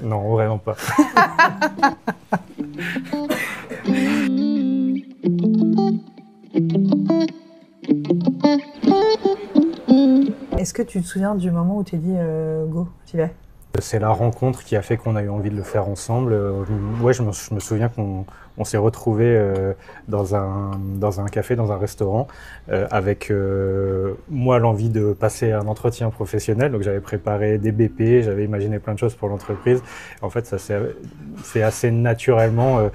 Non, vraiment pas. Est-ce que tu te souviens du moment où tu t'es dit go, j'y vais? C'est la rencontre qui a fait qu'on a eu envie de le faire ensemble. Ouais, je me souviens qu'on s'est retrouvés dans un café, dans un restaurant, avec moi l'envie de passer un entretien professionnel. Donc j'avais préparé des BP, j'avais imaginé plein de choses pour l'entreprise. En fait, ça s'est fait assez naturellement.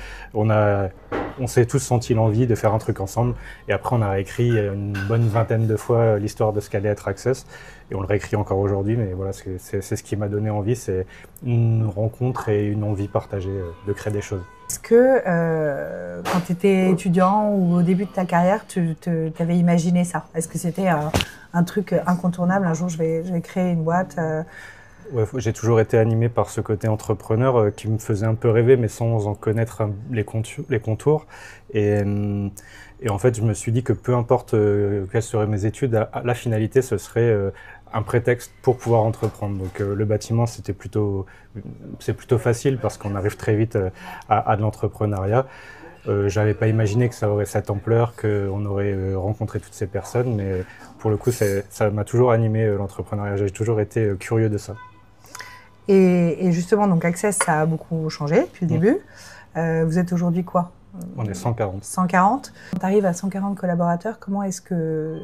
On s'est tous senti l'envie de faire un truc ensemble. Et après, on a réécrit une bonne vingtaine de fois l'histoire de ce qu'allait être Access. Et on le réécrit encore aujourd'hui, mais voilà, c'est ce qui m'a donné envie, c'est une rencontre et une envie partagée de créer des choses. Est-ce que quand tu étais étudiant ou au début de ta carrière, tu avais imaginé ça? Est-ce que c'était un truc incontournable? Un jour, je vais créer une boîte Ouais, j'ai toujours été animé par ce côté entrepreneur qui me faisait un peu rêver, mais sans en connaître les contours. Et en fait, je me suis dit que peu importe quelles seraient mes études, la finalité, ce serait un prétexte pour pouvoir entreprendre. Donc le bâtiment, c'est plutôt facile parce qu'on arrive très vite à de l'entrepreneuriat. J'avais pas imaginé que ça aurait cette ampleur, qu'on aurait rencontré toutes ces personnes, mais pour le coup, ça m'a toujours animé l'entrepreneuriat. J'ai toujours été curieux de ça. Et justement, donc Access, ça a beaucoup changé depuis le début. Vous êtes aujourd'hui quoi? On est 140. 140. Quand tu arrives à 140 collaborateurs, comment est-ce que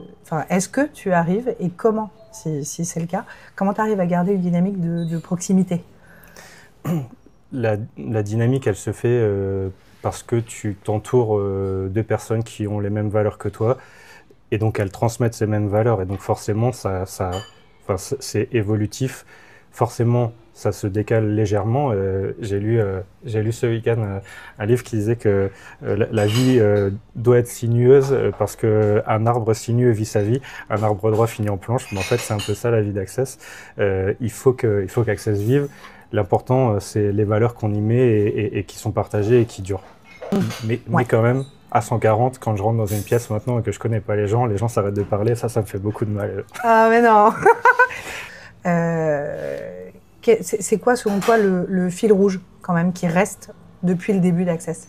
tu arrives et comment, si c'est le cas, comment tu arrives à garder une dynamique de proximité? La dynamique, elle se fait parce que tu t'entoures de personnes qui ont les mêmes valeurs que toi et donc elles transmettent ces mêmes valeurs et donc forcément c'est évolutif. Forcément, ça se décale légèrement. J'ai lu ce week-end un livre qui disait que la vie doit être sinueuse parce qu'un arbre sinueux vit sa vie, un arbre droit finit en planche. Mais en fait, c'est un peu ça la vie d'Access. Il faut qu'Access vive. L'important, c'est les valeurs qu'on y met et qui sont partagées et qui durent. Mais quand même, à 140, quand je rentre dans une pièce maintenant et que je connais pas les gens s'arrêtent de parler. Ça me fait beaucoup de mal. Ah, mais non. C'est quoi, selon toi, le fil rouge, quand même, qui reste depuis le début d'Access?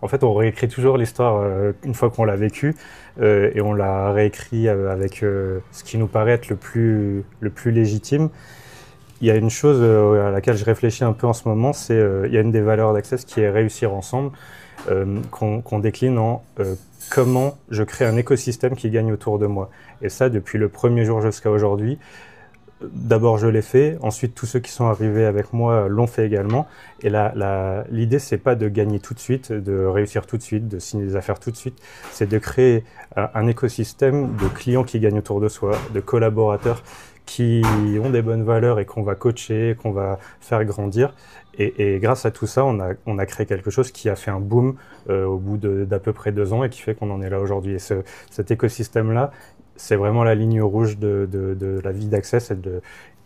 En fait, on réécrit toujours l'histoire une fois qu'on l'a vécue et on l'a réécrit avec ce qui nous paraît être le plus légitime. Il y a une chose à laquelle je réfléchis un peu en ce moment, c'est il y a une des valeurs d'Access qui est réussir ensemble, qu'on décline en comment je crée un écosystème qui gagne autour de moi. Et ça, depuis le premier jour jusqu'à aujourd'hui, d'abord je l'ai fait, ensuite tous ceux qui sont arrivés avec moi l'ont fait également. Et l'idée, c'est pas de gagner tout de suite, de réussir tout de suite, de signer des affaires tout de suite, c'est de créer un écosystème de clients qui gagnent autour de soi, de collaborateurs qui ont des bonnes valeurs et qu'on va coacher, qu'on va faire grandir. Et grâce à tout ça, on a créé quelque chose qui a fait un boom au bout d'à peu près 2 ans et qui fait qu'on en est là aujourd'hui. Et cet écosystème-là, c'est vraiment la ligne rouge de la vie d'Access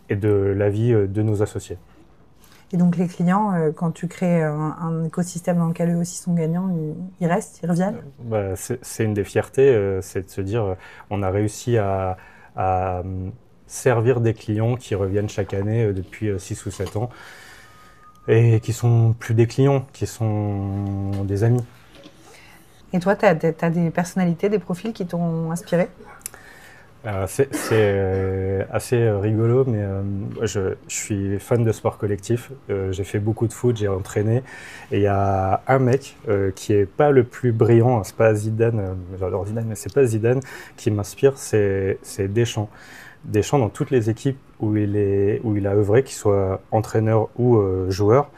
et de la vie de nos associés. Et donc les clients, quand tu crées un écosystème dans lequel eux aussi sont gagnants, ils restent, ils reviennent? C'est une des fiertés, c'est de se dire on a réussi à servir des clients qui reviennent chaque année depuis 6 ou 7 ans et qui sont plus des clients, qui sont des amis. Et toi, tu as des personnalités, des profils qui t'ont inspiré? C'est assez rigolo, mais je suis fan de sport collectif. J'ai fait beaucoup de foot, j'ai entraîné. Et il y a un mec qui est pas le plus brillant, c'est pas Zidane, j'adore Zidane, mais c'est pas Zidane qui m'inspire, c'est Deschamps. Deschamps, dans toutes les équipes où il a œuvré, qu'il soit entraîneur ou joueur,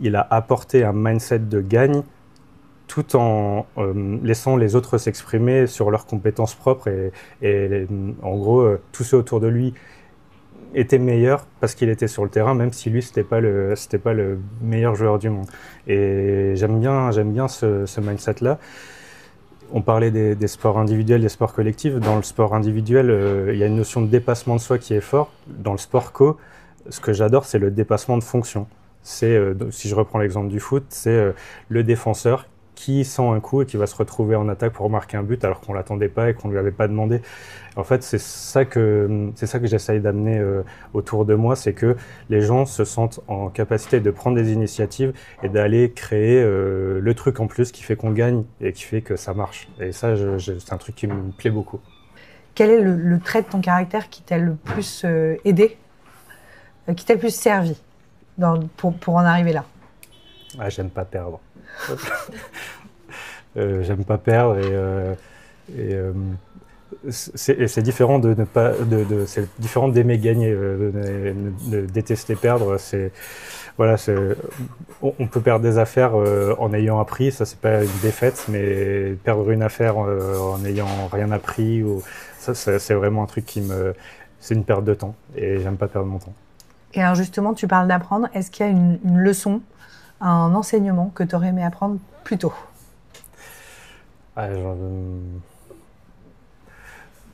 il a apporté un mindset de gagne tout en laissant les autres s'exprimer sur leurs compétences propres et en gros, tous ceux autour de lui étaient meilleurs parce qu'il était sur le terrain, même si lui, c'était pas le meilleur joueur du monde. Et j'aime bien ce mindset-là. On parlait des sports individuels, des sports collectifs. Dans le sport individuel, il y a une notion de dépassement de soi qui est fort. Dans le sport co, ce que j'adore, c'est le dépassement de fonction. Si je reprends l'exemple du foot, c'est le défenseur qui sent un coup et qui va se retrouver en attaque pour marquer un but alors qu'on ne l'attendait pas et qu'on ne lui avait pas demandé. En fait, c'est ça que j'essaye d'amener autour de moi, c'est que les gens se sentent en capacité de prendre des initiatives et d'aller créer le truc en plus qui fait qu'on gagne et qui fait que ça marche. Et ça, c'est un truc qui me plaît beaucoup. Quel est le trait de ton caractère qui t'a le plus aidé, qui t'a le plus servi pour en arriver là? Ah, j'aime pas perdre. J'aime pas perdre c'est différent de ne pas, c'est différent d'aimer gagner, de détester perdre. Voilà, on peut perdre des affaires en ayant appris, ça c'est pas une défaite, mais perdre une affaire en n'ayant rien appris, ça c'est vraiment un truc c'est une perte de temps et j'aime pas perdre mon temps. Et alors justement, tu parles d'apprendre, est-ce qu'il y a une leçon, un enseignement que tu aurais aimé apprendre plus tôt?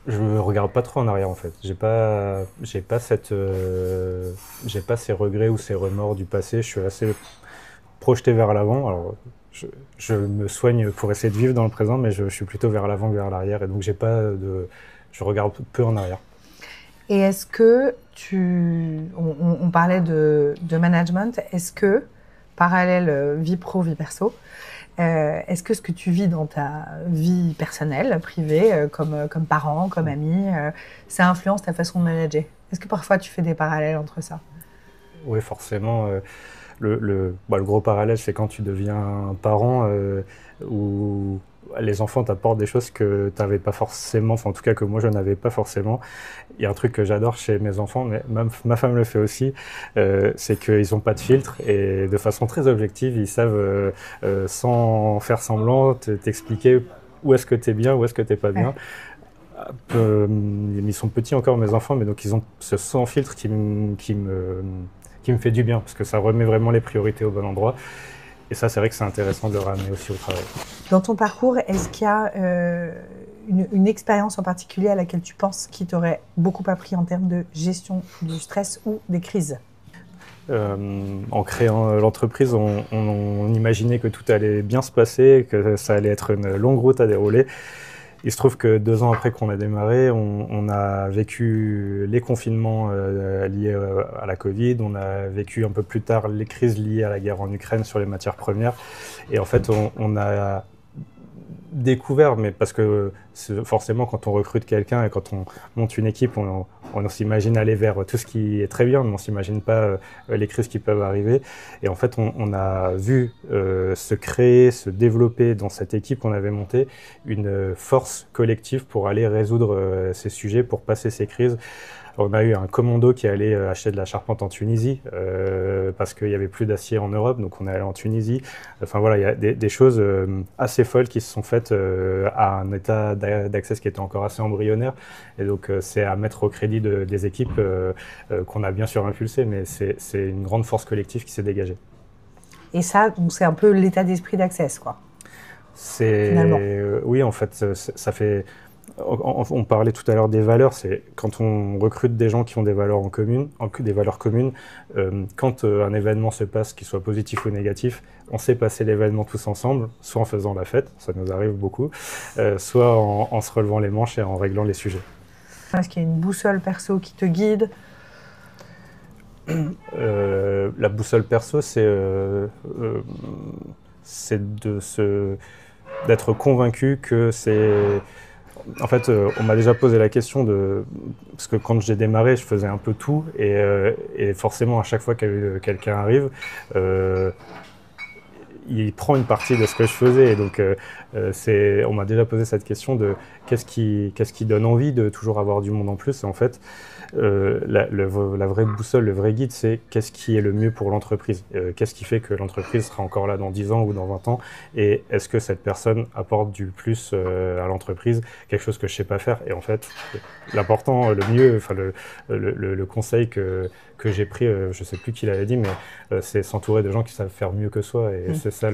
Je me regarde pas trop en arrière en fait. J'ai pas ces regrets ou ces remords du passé. Je suis assez projeté vers l'avant. Alors, je me soigne pour essayer de vivre dans le présent, mais je suis plutôt vers l'avant que vers l'arrière. Et donc, je regarde peu en arrière. Et est-ce que on parlait de management, est-ce que, parallèle vie pro, vie perso, est-ce que ce que tu vis dans ta vie personnelle, privée, comme parent, comme ami, ça influence ta façon de manager? Est-ce que parfois tu fais des parallèles entre ça? Oui, forcément. Le gros parallèle, c'est quand tu deviens parent où les enfants t'apportent des choses que tu n'avais pas forcément, enfin en tout cas que moi je n'avais pas forcément. Il y a un truc que j'adore chez mes enfants, mais ma femme le fait aussi, c'est qu'ils n'ont pas de filtre et de façon très objective, ils savent sans faire semblant t'expliquer où est-ce que tu es bien, où est-ce que tu n'es pas bien. Ils sont petits encore mes enfants, mais donc ils ont ce sans filtre qui me fait du bien, parce que ça remet vraiment les priorités au bon endroit. Et ça, c'est vrai que c'est intéressant de le ramener aussi au travail. Dans ton parcours, est-ce qu'il y a une expérience en particulier à laquelle tu penses qui t'aurait beaucoup appris en termes de gestion du stress ou des crises? En créant l'entreprise, on imaginait que tout allait bien se passer, que ça allait être une longue route à dérouler. Il se trouve que 2 ans après qu'on a démarré, on a vécu les confinements liés à la Covid, on a vécu un peu plus tard les crises liées à la guerre en Ukraine sur les matières premières. Et en fait, on a découvert, mais parce que forcément quand on recrute quelqu'un et quand on monte une équipe, on s'imagine aller vers tout ce qui est très bien, mais on ne s'imagine pas les crises qui peuvent arriver. Et en fait, on a vu se créer, se développer dans cette équipe qu'on avait montée, une force collective pour aller résoudre ces sujets, pour passer ces crises. On a eu un commando qui est allé acheter de la charpente en Tunisie parce qu'il n'y avait plus d'acier en Europe, donc on est allé en Tunisie. Enfin voilà, il y a des choses assez folles qui se sont faites à un état d'Access qui était encore assez embryonnaire. Et donc c'est à mettre au crédit des équipes qu'on a bien sûr impulsé, mais c'est une grande force collective qui s'est dégagée. Et ça, c'est un peu l'état d'esprit d'Access, quoi. Finalement. Oui, en fait, ça fait... On parlait tout à l'heure des valeurs, c'est quand on recrute des gens qui ont des valeurs communes, quand un événement se passe, qu'il soit positif ou négatif, on sait passer l'événement tous ensemble, soit en faisant la fête, ça nous arrive beaucoup, soit en se relevant les manches et en réglant les sujets. Est-ce qu'il y a une boussole perso qui te guide? La boussole perso, c'est d'être convaincu que c'est... En fait, on m'a déjà posé la question parce que quand j'ai démarré, je faisais un peu tout et forcément, à chaque fois que quelqu'un arrive, il prend une partie de ce que je faisais. Et donc, on m'a déjà posé cette question de qu'est-ce qui donne envie de toujours avoir du monde en plus. Et en fait, la vraie boussole, le vrai guide, c'est qu'est-ce qui est le mieux pour l'entreprise. Qu'est-ce qui fait que l'entreprise sera encore là dans 10 ans ou dans 20 ans, et est-ce que cette personne apporte du plus à l'entreprise, quelque chose que je ne sais pas faire. Et en fait, l'important, le mieux, enfin le conseil que j'ai pris, je ne sais plus qui l'avait dit, mais c'est s'entourer de gens qui savent faire mieux que soi. Et c'est ça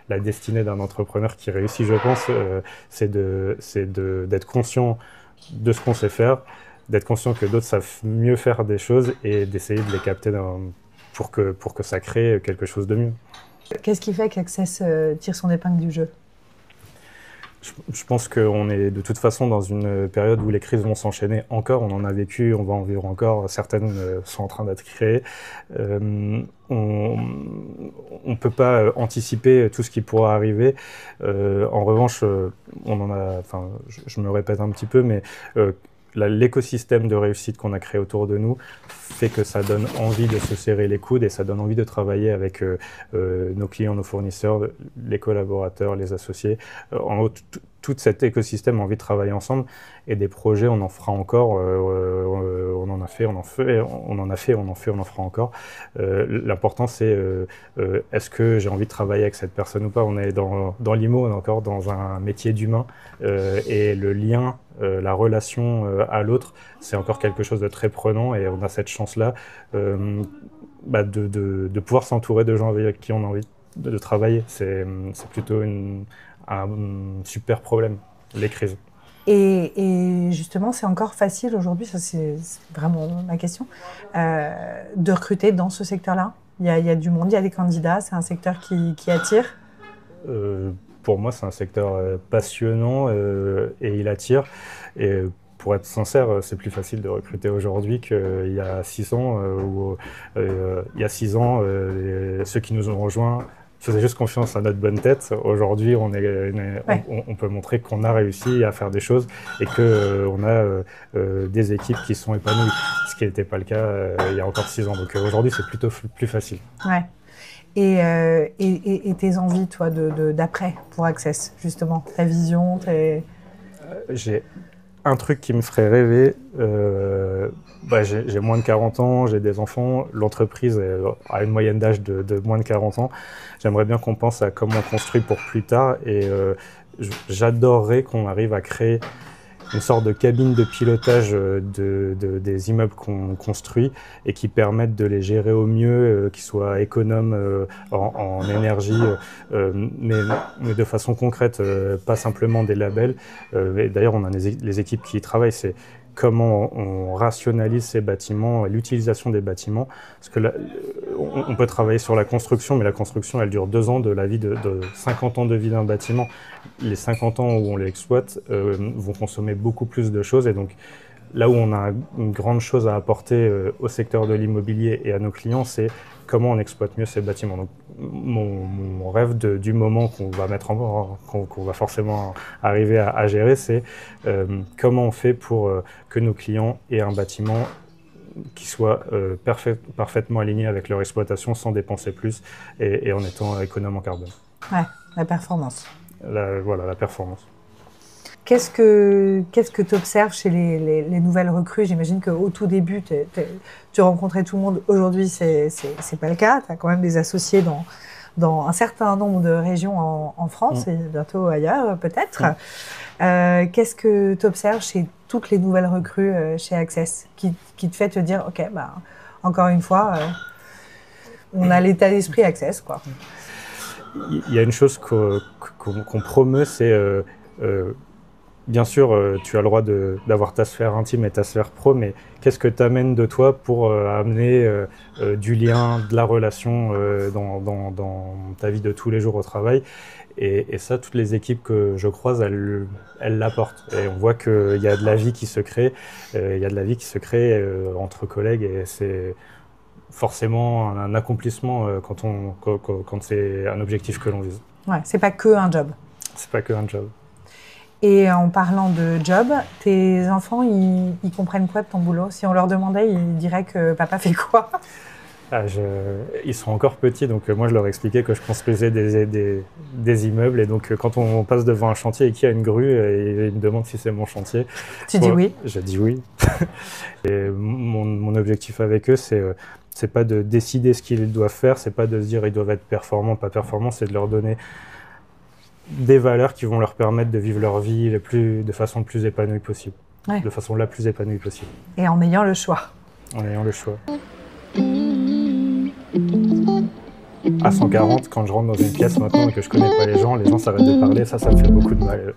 la destinée d'un entrepreneur qui réussit, je pense, c'est d'être conscient de ce qu'on sait faire, d'être conscient que d'autres savent mieux faire des choses et d'essayer de les capter pour que ça crée quelque chose de mieux. Qu'est-ce qui fait qu'Access tire son épingle du jeu? Je pense qu'on est de toute façon dans une période où les crises vont s'enchaîner encore. On en a vécu, on va en vivre encore. Certaines sont en train d'être créées. On ne peut pas anticiper tout ce qui pourra arriver. En revanche, je me répète un petit peu, mais l'écosystème de réussite qu'on a créé autour de nous fait que ça donne envie de se serrer les coudes et ça donne envie de travailler avec nos clients, nos fournisseurs, les collaborateurs, les associés. En gros, tout cet écosystème a envie de travailler ensemble et des projets, on en fera encore, on en a fait, on en fera encore. L'important, c'est est-ce que j'ai envie de travailler avec cette personne ou pas. On est dans l'IMO, on est encore dans un métier d'humain et le lien, la relation à l'autre, c'est encore quelque chose de très prenant et on a cette chance-là de pouvoir s'entourer de gens avec qui on a envie de travailler. C'est plutôt un super problème, les crises. Et justement, c'est encore facile aujourd'hui, ça c'est vraiment ma question, de recruter dans ce secteur-là. Il y a du monde, il y a des candidats, c'est un secteur qui attire. Pour moi, c'est un secteur passionnant et il attire. Et pour être sincère, c'est plus facile de recruter aujourd'hui qu'il y a 6 ans. Il y a 6 ans, ceux qui nous ont rejoints faisaient juste confiance à notre bonne tête. Aujourd'hui, on peut montrer qu'on a réussi à faire des choses et qu'on a des équipes qui sont épanouies, ce qui n'était pas le cas il y a encore 6 ans. Donc aujourd'hui, c'est plutôt plus facile. Ouais. Et tes envies, toi, d'après pour Access, justement, ta vision, J'ai un truc qui me ferait rêver. J'ai moins de 40 ans, j'ai des enfants. L'entreprise a une moyenne d'âge de moins de 40 ans. J'aimerais bien qu'on pense à comment on construit pour plus tard. Et j'adorerais qu'on arrive à créer une sorte de cabine de pilotage des immeubles qu'on construit et qui permettent de les gérer au mieux, qui soient économes en énergie, mais de façon concrète, pas simplement des labels. D'ailleurs, on a les équipes qui y travaillent, c'est comment on rationalise ces bâtiments, l'utilisation des bâtiments. Parce que là, on peut travailler sur la construction, mais la construction, elle dure 2 ans de la vie de 50 ans de vie d'un bâtiment. Les 50 ans où on l'exploite vont consommer beaucoup plus de choses. Et donc, là où on a une grande chose à apporter au secteur de l'immobilier et à nos clients, c'est comment on exploite mieux ces bâtiments. Donc, mon rêve du moment qu'on va qu'on va forcément arriver à gérer, c'est comment on fait pour que nos clients aient un bâtiment qui soit parfaitement aligné avec leur exploitation sans dépenser plus et en étant économe en carbone. Ouais, la performance. Voilà, la performance. Qu'est-ce que tu observes chez les nouvelles recrues? J'imagine qu'au tout début, tu rencontrais tout le monde. Aujourd'hui, c'est pas le cas. Tu as quand même des associés dans un certain nombre de régions en France et bientôt ailleurs, peut-être. Qu'est-ce que tu observes chez toutes les nouvelles recrues chez Access qui te fait te dire, OK, encore une fois, on a l'état d'esprit Access, quoi. Il y a une chose qu'on promeut, c'est bien sûr, tu as le droit d'avoir ta sphère intime et ta sphère pro, mais qu'est-ce que tu amènes de toi pour amener du lien, de la relation dans ta vie de tous les jours au travail? Et ça, toutes les équipes que je croise, elles l'apportent. Et on voit qu'il y a de la vie qui se crée, entre collègues, et c'est forcément un accomplissement quand c'est un objectif que l'on vise. Ouais, c'est pas que un job. C'est pas que un job. Et en parlant de job, tes enfants, ils comprennent quoi de ton boulot? Si on leur demandait, ils diraient que papa fait quoi? Ils sont encore petits, donc moi je leur expliquais que je construisais des immeubles. Et donc quand on passe devant un chantier et qu'il y a une grue, et ils me demandent si c'est mon chantier. Tu dis oui? Je dis oui. Et mon objectif avec eux, c'est pas de décider ce qu'ils doivent faire, c'est pas de se dire ils doivent être performants, pas performants, c'est de leur donner des valeurs qui vont leur permettre de vivre leur vie de façon la plus épanouie possible. Ouais. De façon la plus épanouie possible. Et en ayant le choix. En ayant le choix. À 140, quand je rentre dans une pièce maintenant et que je connais pas les gens s'arrêtent de parler, ça me fait beaucoup de mal.